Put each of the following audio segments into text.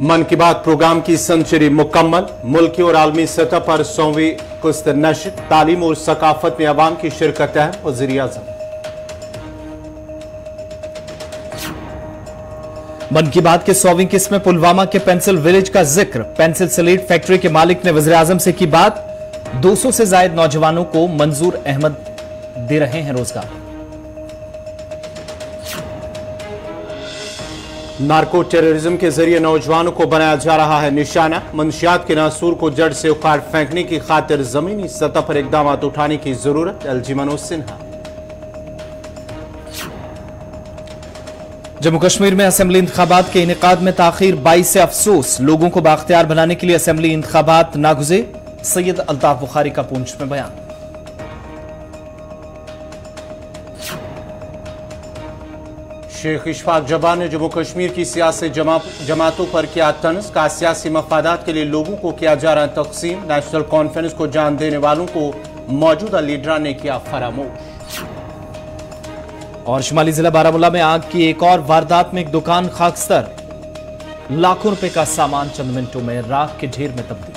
मन की बात प्रोग्राम की सेंचुरी मुकम्मल। मुल्की और आलमी सतह पर 100वीं किस्त नश्र, तालीम और सकाफत में अवाम की शिरकत है। वज़ीर-ए-आज़म। मन की बात के 100वीं किस्त में पुलवामा के पेंसिल विलेज का जिक्र। पेंसिल स्लेट फैक्ट्री के मालिक ने वज़ीर-ए-आज़म से की बात। 200 से ज्यादा नौजवानों को मंजूर अहमद दे रहे हैं रोजगार। नार्को टेररिज्म के जरिए नौजवानों को बनाया जा रहा है निशाना। मंशियात के नासूर को जड़ से उखाड़ फेंकने की खातिर जमीनी सतह पर इकदाम उठाने की जरूरत। एलजी मनोज सिन्हा। जम्मू कश्मीर में असेंबली इंतखाबात के इनेकाद में ताखीर 22 से अफसोस। लोगों को बाख्तियार बनाने के लिए असेंबली इंतखाबात नागुज़े। सैयद अल्ताफ बुखारी का पूंछ में बयान। शेख इशफाक जब्बार ने जम्मू कश्मीर की सियासी जमातों पर किया तंज। का सियासी मफादात के लिए लोगों को किया जा रहा तकसीम। नेशनल कॉन्फ्रेंस को जान देने वालों को मौजूदा लीडरान ने किया फरामोश। और शुमाली जिला बारामूला में आग की एक और वारदात में एक दुकान खाकस्तर। लाखों रुपए का सामान चंद मिनटों में राख के ढेर में तब्दील।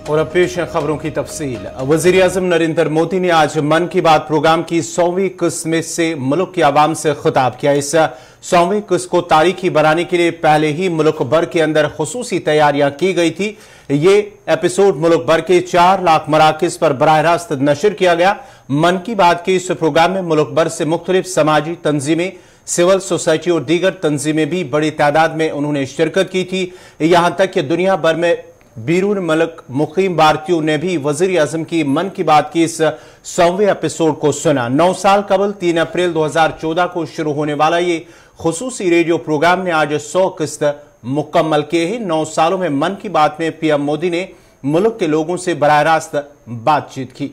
और अब पेश है खबरों की तफसील। वज़ीर-ए-आज़म नरेंद्र मोदी ने आज मन की बात प्रोग्राम की 100वीं किस्त में से मुल्क की आवाम से खिताब किया। इस 100वीं किस्त को तारीखी बनाने के लिए पहले ही मुल्क भर के अंदर खुसूसी तैयारियां की गई थी। ये एपिसोड मुल्क भर के 4 लाख मराकिज पर बराह रास्त नशर किया गया। मन की बात के इस प्रोग्राम में मुल्क भर से मुख्तलिफ समाजी तंजीमें, सिविल सोसाइटी और दीगर तंजीमें भी बड़ी तादाद में उन्होंने शिरकत की थी। यहां तक कि दुनिया भर में बीरून मुल्क मुकीम भारतीयों ने भी वज़ीर-ए-आज़म की मन की बात की इस 100वें एपिसोड को सुना। 9 साल कबल 3 अप्रैल 2014 को शुरू होने वाला ये खुसूसी रेडियो प्रोग्राम ने आज 100 किस्त मुकम्मल किए हैं। 9 सालों में मन की बात में पीएम मोदी ने मुल्क के लोगों से बराह रास्त बातचीत की।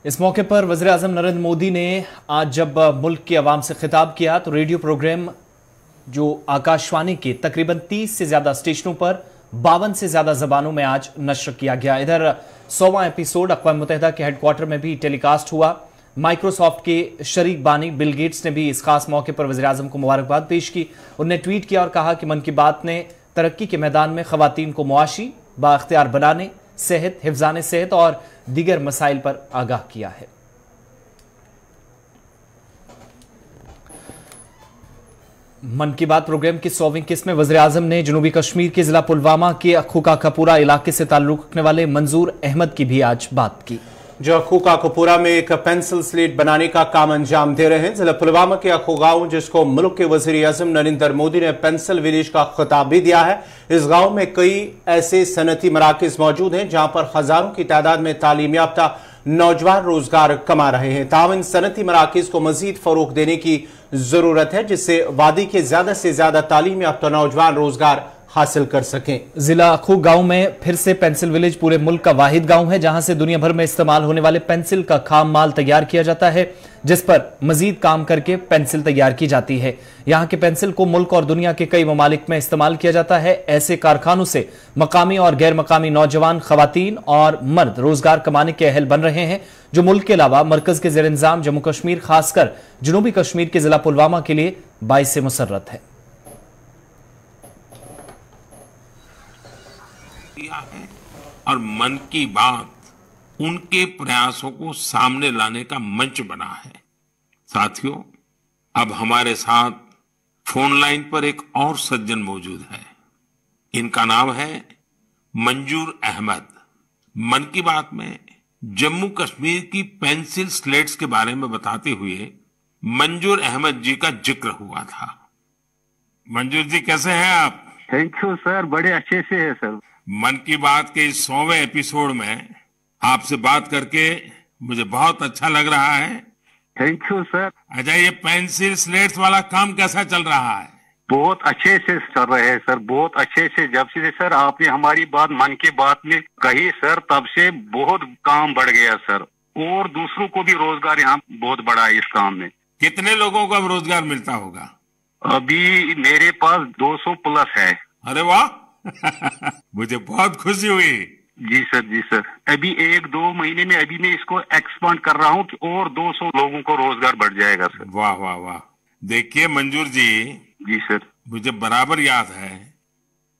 इस मौके पर वज़ीर-ए-आज़म नरेंद्र मोदी ने आज जब मुल्क की आवाम से खिताब किया तो रेडियो प्रोग्राम जो आकाशवाणी के तकरीबन 30 से ज्यादा स्टेशनों पर 52 से ज्यादा जबानों में आज नश्र किया गया। इधर 100वां एपिसोड अक़वाम मुत्तहिदा के हेडक्वार्टर में भी टेलीकास्ट हुआ। माइक्रोसॉफ्ट के शरीक बानी बिल गेट्स ने भी इस खास मौके पर वज़ीर-ए-आज़म को मुबारकबाद पेश की। उन्होंने ट्वीट किया और कहा कि मन की बात ने तरक्की के मैदान में ख़वातीन को मुआशी बाख्तियार बनाने, सेहत, हिफ्ज़ाने सेहत और दीगर मसाइल पर आगाह किया है। मन की बात प्रोग्राम की 100वीं किस्त में वज़ीर-ए-आज़म ने जनूबी कश्मीर के जिला पुलवामा के अखूका कपूरा इलाके से ताल्लुक़ रखने वाले मंजूर अहमद की भी आज बात की, जो अखूका कपूरा में एक पेंसिल स्लेट बनाने का काम अंजाम दे रहे हैं। जिला पुलवामा के अखू गांव, जिसको मुल्क के वज़ीर-ए-आज़म नरेंद्र मोदी ने पेंसिल विलेज का खिताब भी दिया है। इस गांव में कई ऐसे सनती मराकज मौजूद हैं जहां पर हजारों की तादाद में तालीम याफ्ता नौजवान रोजगार कमा रहे हैं। ताहम इन सनती मराकज को मजीद फरोग देने की जरूरत है जिससे वादी के ज्यादा से ज्यादा तालीम याफ्ता नौजवान रोजगार हासिल कर सकें। जिला अखू गांव में फिर से पेंसिल विलेज पूरे मुल्क का वाहिद गांव है जहां से दुनिया भर में इस्तेमाल होने वाले पेंसिल का खाम माल तैयार किया जाता है, जिस पर मजीद काम करके पेंसिल तैयार की जाती है। यहां के पेंसिल को मुल्क और दुनिया के कई ममालिक में इस्तेमाल किया जाता है। ऐसे कारखानों से मकामी और गैर मकामी नौजवान, खवातीन और मर्द रोजगार कमाने के अहल बन रहे हैं, जो मुल्क के अलावा मरकज के ज़ेर इंतजाम जम्मू कश्मीर, खासकर जनूबी कश्मीर के जिला पुलवामा के लिए बाइस मुसर्रत है। और मन की बात उनके प्रयासों को सामने लाने का मंच बना है। साथियों, अब हमारे साथ फोन लाइन पर एक और सज्जन मौजूद है। इनका नाम है मंजूर अहमद। मन की बात में जम्मू कश्मीर की पेंसिल स्लेट्स के बारे में बताते हुए मंजूर अहमद जी का जिक्र हुआ था। मंजूर जी, कैसे हैं आप? थैंक यू सर, बड़े अच्छे से है सर। मन की बात के इस 100वें एपिसोड में आपसे बात करके मुझे बहुत अच्छा लग रहा है। Thank you sir. अच्छा, ये पेंसिल स्लेट्स वाला काम कैसा चल रहा है? बहुत अच्छे से चल रहे हैं सर, बहुत अच्छे से। जब से सर आपने हमारी बात मन की बात में कही सर, तब से बहुत काम बढ़ गया सर, और दूसरों को भी रोजगार यहाँ बहुत बड़ा है इस काम में। कितने लोगों को अब रोजगार मिलता होगा? अभी मेरे पास 200 प्लस है। अरे वाह मुझे बहुत खुशी हुई। जी सर, जी सर। अभी 1-2 महीने में अभी मैं इसको एक्सपांड कर रहा हूँ कि और 200 लोगों को रोजगार बढ़ जाएगा सर। वाह वाह वाह। देखिए मंजूर जी, जी सर, मुझे बराबर याद है,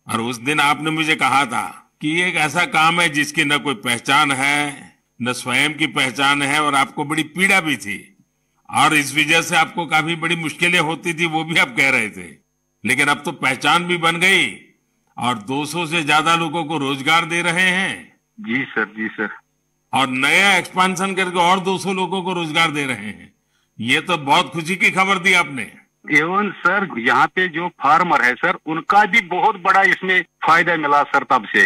और उस दिन आपने मुझे कहा था कि ये एक ऐसा काम है जिसकी न कोई पहचान है, न स्वयं की पहचान है, और आपको बड़ी पीड़ा भी थी, और इस वजह से आपको काफी बड़ी मुश्किलें होती थी, वो भी आप कह रहे थे। लेकिन अब तो पहचान भी बन गई और 200 से ज्यादा लोगों को रोजगार दे रहे हैं। जी सर, जी सर। और नया एक्सपांशन करके और 200 लोगों को रोजगार दे रहे हैं। ये तो बहुत खुशी की खबर दी आपने। एवं सर यहाँ पे जो फार्मर है सर, उनका भी बहुत बड़ा इसमें फायदा मिला सर तब से।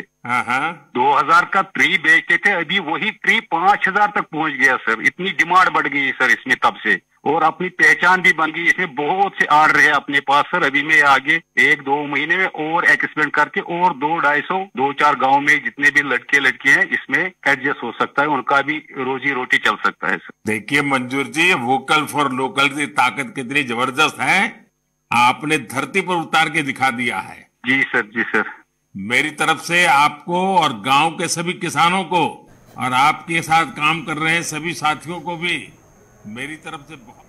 2000 का ट्री बेचते थे, अभी वही ट्री 5000 तक पहुंच गया सर। इतनी डिमांड बढ़ गई सर इसमें तब से, और अपनी पहचान भी बन गई। इसमें बहुत से आर्डर है अपने पास सर। अभी मैं आगे 1-2 महीने में और एक्सपेंड करके और 2-250 गांव में जितने भी लड़के लड़की हैं इसमें एडजस्ट हो सकता है, उनका भी रोजी रोटी चल सकता है सर। देखिए मंजूर जी, वोकल फॉर लोकल की ताकत कितनी जबरदस्त है, आपने धरती पर उतार के दिखा दिया है। जी सर, जी सर। मेरी तरफ से आपको और गांव के सभी किसानों को और आपके साथ काम कर रहे सभी साथियों को भी मेरी तरफ से बहुत।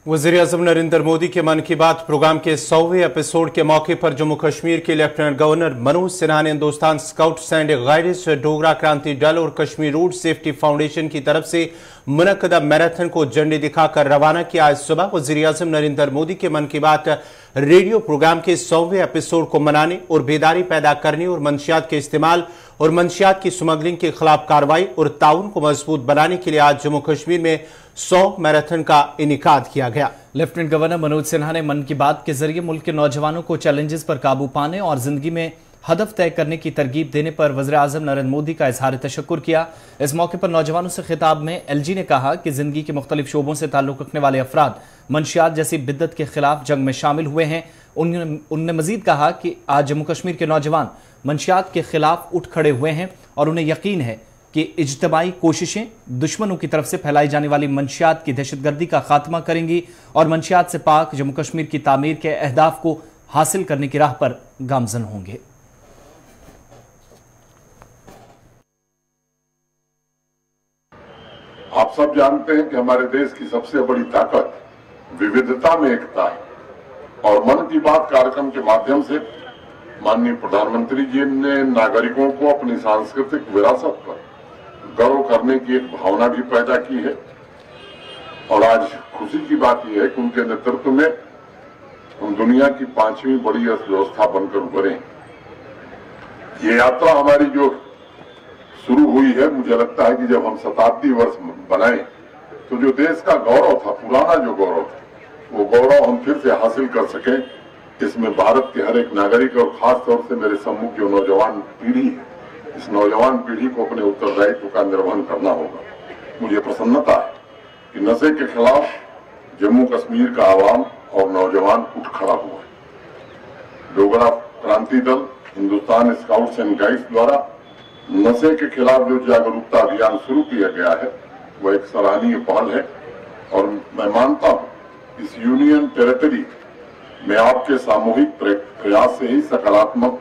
वज़ीर-ए-आज़म नरेंद्र मोदी के मन की बात प्रोग्राम के 100वें एपिसोड के मौके पर जम्मू कश्मीर के लेफ्टिनेंट गवर्नर मनोज सिन्हा ने Hindustan scouts and guides, Dogra Kranti Dal और कश्मीर रोड सेफ्टी फाउंडेशन की तरफ से मुनक्कदा मैराथन को झंडी दिखाकर रवाना किया। आज सुबह वज़ीर-ए-आज़म नरेंद्र मोदी के मन की बात रेडियो प्रोग्राम के 100वें एपिसोड को मनाने और बेदारी पैदा करने और मंशियात के इस्तेमाल और मंशियात की स्मगलिंग के खिलाफ कार्रवाई और ताउन को मजबूत बनाने के लिए आज जम्मू कश्मीर में 100 मैराथन का इनेकाद किया गया। लेफ्टिनेंट गवर्नर मनोज सिन्हा ने मन की बात के जरिए मुल्क के नौजवानों को चैलेंजेस पर काबू पाने और जिंदगी में हदफ तय करने की तरगीब देने पर वज़ीर-ए-आज़म नरेंद्र मोदी का इजहार तशक्कुर किया। इस मौके पर नौजवानों से खिताब में एलजी ने कहा कि जिंदगी के मुख्तलिफ शोबों से ताल्लुक रखने वाले अफराद मंशियात जैसी बिद्दत के खिलाफ जंग में शामिल हुए हैं। उन्होंने मजीद कहा कि आज जम्मू कश्मीर के नौजवान मंशियात के खिलाफ उठ खड़े हुए हैं और उन्हें यकीन है कि इज्तमाई कोशिशें दुश्मनों की तरफ से फैलाई जाने वाली मंशियात की दहशतगर्दी का खात्मा करेंगी और मंशियात से पाक जम्मू कश्मीर की तामीर के अहदाफ को हासिल करने की राह पर गामजन होंगे। आप सब जानते हैं कि हमारे देश की सबसे बड़ी ताकत विविधता में एकता है, और मन की बात कार्यक्रम के माध्यम से माननीय प्रधानमंत्री जी ने नागरिकों को अपनी सांस्कृतिक विरासत पर गर्व करने की एक भावना भी पैदा की है। और आज खुशी की बात यह है कि उनके नेतृत्व में हम दुनिया की 5वीं बड़ी अर्थव्यवस्था बनकर उभरे। ये यात्रा हमारी जो शुरू हुई है, मुझे लगता है कि जब हम शताब्दी वर्ष बनाए तो जो देश का गौरव था, पुराना जो गौरव था, वो गौरव हम फिर से हासिल कर सके। इसमें भारत के हर एक नागरिक और खास तौर से मेरे सम्मुख जो नौजवान पीढ़ी है, इस नौजवान पीढ़ी को अपने उत्तरदायित्व का निर्वहन करना होगा। मुझे प्रसन्नता है कि नशे के खिलाफ जम्मू कश्मीर का आवाम और नौजवान उठ खड़ा हुआ है। Dogra Kranti Dal, Hindustan scouts and guides द्वारा नशे के खिलाफ जो जागरूकता अभियान शुरू किया गया है, वह एक सराहनीय पहल है। और मैं मानता हूं इस यूनियन टेरिटरी में आपके सामूहिक प्रयास से ही सकारात्मक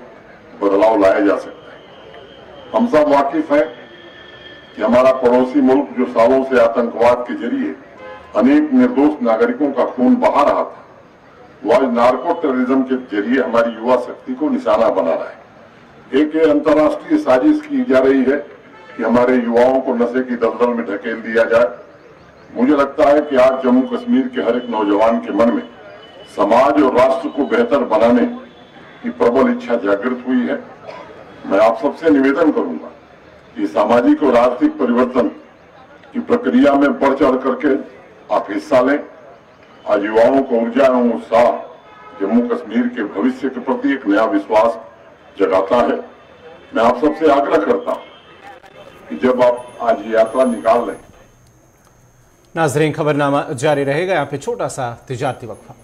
बदलाव लाया जा सकता है। हम सब वाकिफ हैं कि हमारा पड़ोसी मुल्क जो सालों से आतंकवाद के जरिए अनेक निर्दोष नागरिकों का खून बहा रहा था, वह आज नार्को टेररिज्म के जरिए हमारी युवा शक्ति को निशाना बना रहा है। एक अंतर्राष्ट्रीय साजिश की जा रही है कि हमारे युवाओं को नशे की दलदल में ढकेल दिया जाए। मुझे लगता है कि आज जम्मू कश्मीर के हर एक नौजवान के मन में समाज और राष्ट्र को बेहतर बनाने की प्रबल इच्छा जागृत हुई है। मैं आप सबसे निवेदन करूंगा कि सामाजिक और आर्थिक परिवर्तन की प्रक्रिया में बढ़ चढ़ करके आप हिस्सा लें। आज युवाओं को ऊर्जा एवं उत्साह जम्मू कश्मीर के भविष्य के प्रति एक नया विश्वास जगाता है। मैं आप सबसे आग्रह करता हूं कि जब आप आज ये यात्रा निकाल लें। नाज़रीन, खबरनामा जारी रहेगा। यहाँ पे छोटा सा तिजारती वक्फा।